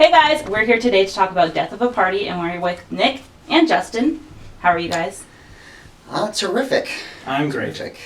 Hey guys, we're here today to talk about Death of a Party, and we're with Nick and Justin. How are you guys? Terrific. I'm great. Terrific.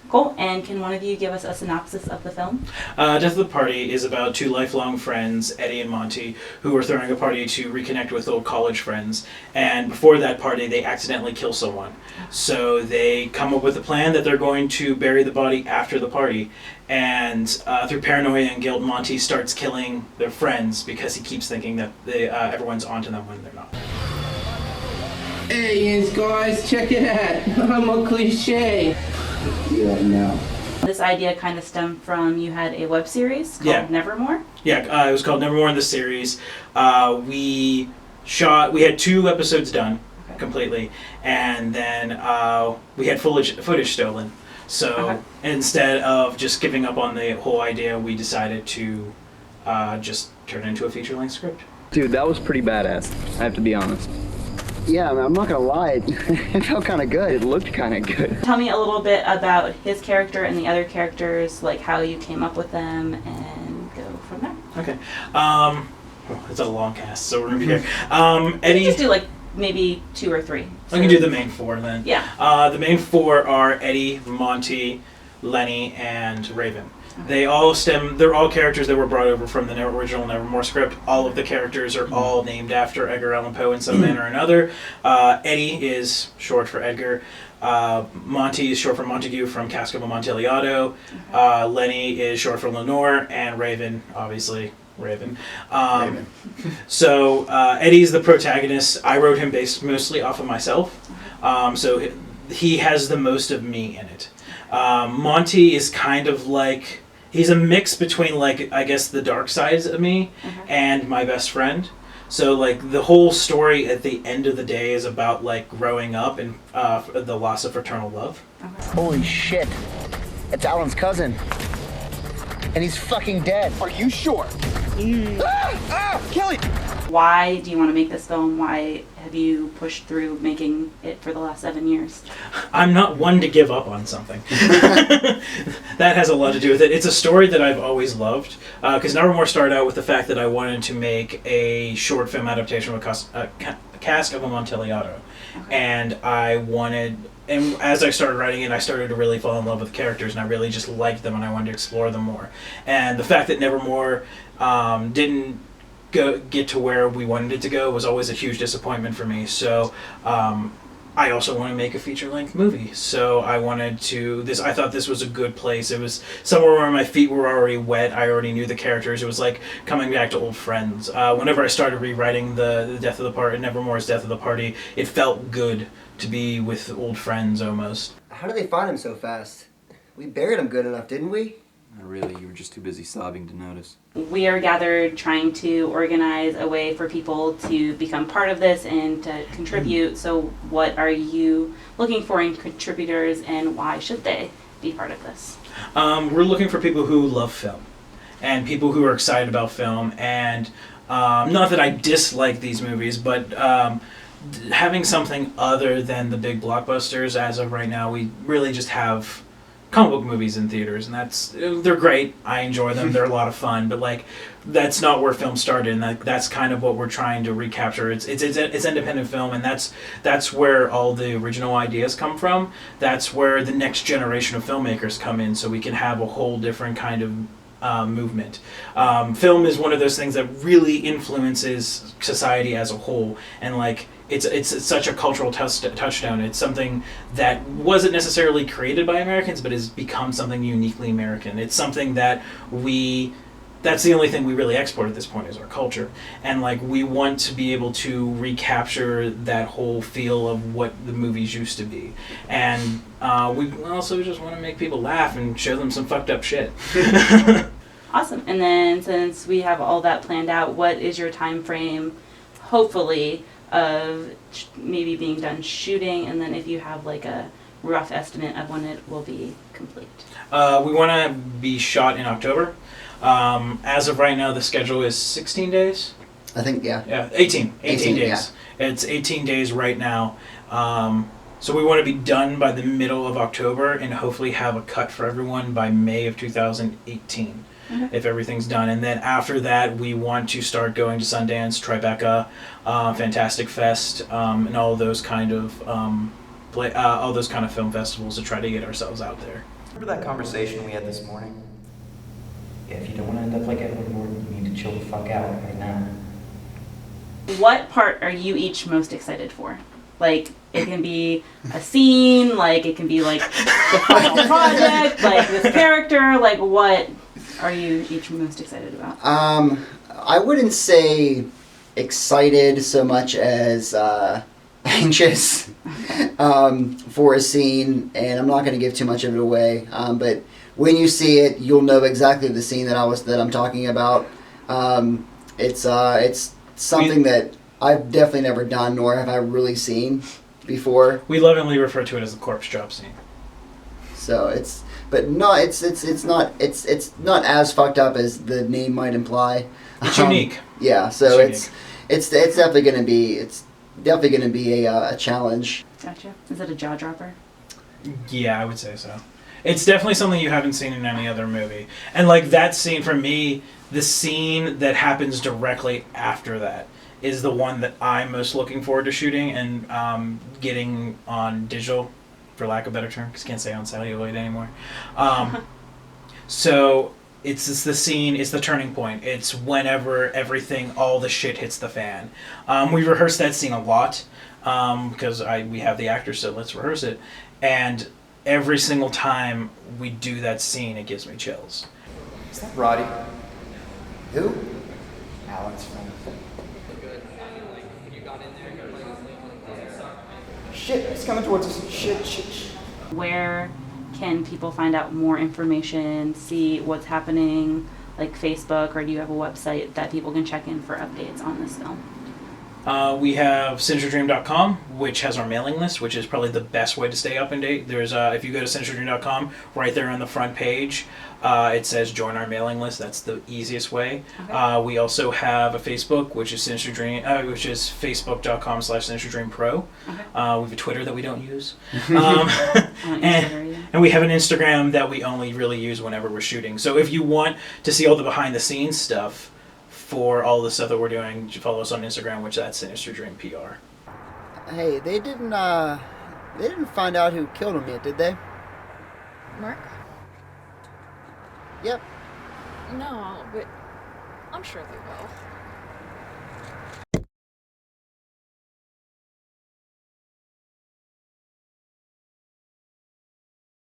Cool. And can one of you give us a synopsis of the film? Death of the Party is about two lifelong friends, Eddie and Monty, who are throwing a party to reconnect with old college friends. And before that party, they accidentally kill someone. So they come up with a plan that they're going to bury the body after the party. And through paranoia and guilt, Monty starts killing their friends because he keeps thinking that everyone's onto them when they're not. Hey, guys, check it out. I'm a cliche. Yeah, no. This idea kind of stemmed from you had a web series called Nevermore. Yeah, it was called Nevermore in the series. We had 2 episodes done completely, and then we had footage stolen. So instead of just giving up on the whole idea, we decided to just turn it into a feature-length script. Dude, that was pretty badass, I have to be honest. Yeah, I'm not gonna lie, it felt kind of good. It looked kind of good. Tell me a little bit about his character and the other characters, like how you came up with them, and go from there. Okay. It's a long cast, so we're gonna be here. Eddie. You just do like maybe 2 or 3. I can do the main 4 then. Yeah. The main 4 are Eddie, Monty, Lenny, and Raven. They're all characters that were brought over from the original Nevermore script. All of the characters are all named after Edgar Allan Poe in some manner or another. Eddie is short for Edgar. Monty is short for Montague from Cask of Amontillado. Lenny is short for Lenore, and Raven, obviously, Raven. So Eddie's the protagonist. I wrote him based mostly off of myself. So he has the most of me in it. Monty is kind of like... He's a mix between, like, I guess the dark sides of me and my best friend. So, like, the whole story at the end of the day is about, like, growing up and the loss of fraternal love. Holy shit. It's Alan's cousin. And he's fucking dead. Are you sure? Kill him! Why do you want to make this film? Why have you pushed through making it for the last 7 years? I'm not one to give up on something. That has a lot to do with it. It's a story that I've always loved. Because Nevermore started out with the fact that I wanted to make a short film adaptation of Cask of Amontillado. And and as I started writing it, I started to really fall in love with characters, and I really just liked them, and I wanted to explore them more. And the fact that Nevermore didn't get to where we wanted it to go was always a huge disappointment for me. So I also want to make a feature-length movie. So I thought this was a good place. It was somewhere where my feet were already wet. I already knew the characters. It was like coming back to old friends. Whenever I started rewriting the Death of the Party, Nevermore's Death of the Party, it felt good to be with old friends almost. How did they find him so fast? We buried him good enough, didn't we? Not really, you were just too busy sobbing to notice. We are gathered trying to organize a way for people to become part of this and to contribute. So what are you looking for in contributors, and why should they be part of this? We're looking for people who love film and people who are excited about film. And not that I dislike these movies, but having something other than the big blockbusters. As of right now, we really just have comic book movies in theaters, and they're great. I enjoy them. They're a lot of fun, but like that's not where film started, and that's kind of what we're trying to recapture. It's independent film, and that's where all the original ideas come from. That's where the next generation of filmmakers come in, so we can have a whole different kind of movement. Film is one of those things that really influences society as a whole, and like it's such a cultural touchstone. It's something that wasn't necessarily created by Americans, but has become something uniquely American. It's something that that's the only thing we really export at this point is our culture. And like we want to be able to recapture that whole feel of what the movies used to be. And we also just want to make people laugh and show them some fucked up shit. Awesome. And then since we have all that planned out, what is your time frame, hopefully, of maybe being done shooting, and then if you have like a rough estimate of when it will be complete? We want to be shot in October. As of right now, the schedule is 16 days. I think, yeah. Yeah, 18 days. Yeah. It's 18 days right now. So we want to be done by the middle of October and hopefully have a cut for everyone by May of 2018. if everything's done. And then after that, we want to start going to Sundance, Tribeca, Fantastic Fest, and all those kind of film festivals to try to get ourselves out there. Remember that conversation we had this morning? Yeah, if you don't want to end up like Edward Norton, you need to chill the fuck out right now. What part are you each most excited for? Like, it can be a scene, like, it can be, like, the final project, like, this character, like, what are you each most excited about? I wouldn't say excited so much as anxious for a scene, and I'm not going to give too much of it away, but when you see it, you'll know exactly the scene that I'm talking about. It's something that I've definitely never done, nor have I really seen before. We lovingly refer to it as the corpse drop scene. So it's not not as fucked up as the name might imply. It's unique. Yeah, so it's it's definitely gonna be a challenge. Gotcha. Is it a jaw dropper? Yeah, I would say so. It's definitely something you haven't seen in any other movie. And like that scene, for me, the scene that happens directly after that is the one that I'm most looking forward to shooting and getting on digital, for lack of a better term, because I can't say on celluloid anymore. So it's just the scene, it's the turning point. It's whenever all the shit hits the fan. We rehearsed that scene a lot because we have the actors, so let's rehearse it. And every single time we do that scene, it gives me chills. Is that Roddy? Who? Alan's friend. Shit, he's coming towards us. Shit. Where can people find out more information, see what's happening, like Facebook, or do you have a website that people can check in for updates on this film? We have sinisterdream.com, which has our mailing list, which is probably the best way to stay up and date. There's if you go to sinisterdream.com, right there on the front page, it says join our mailing list. That's the easiest way. Okay. We also have a Facebook, which is Sinister Dream, which is facebook.com/SinisterDreamPro. Okay. We have a Twitter that we don't use. And And we have an Instagram that we only really use whenever we're shooting. So if you want to see all the behind the scenes stuff for all the stuff that we're doing, you follow us on Instagram, which that's Sinister Dream PR. Hey, they didn't find out who killed him yet, did they? Mark? Yep. No, but I'm sure they will.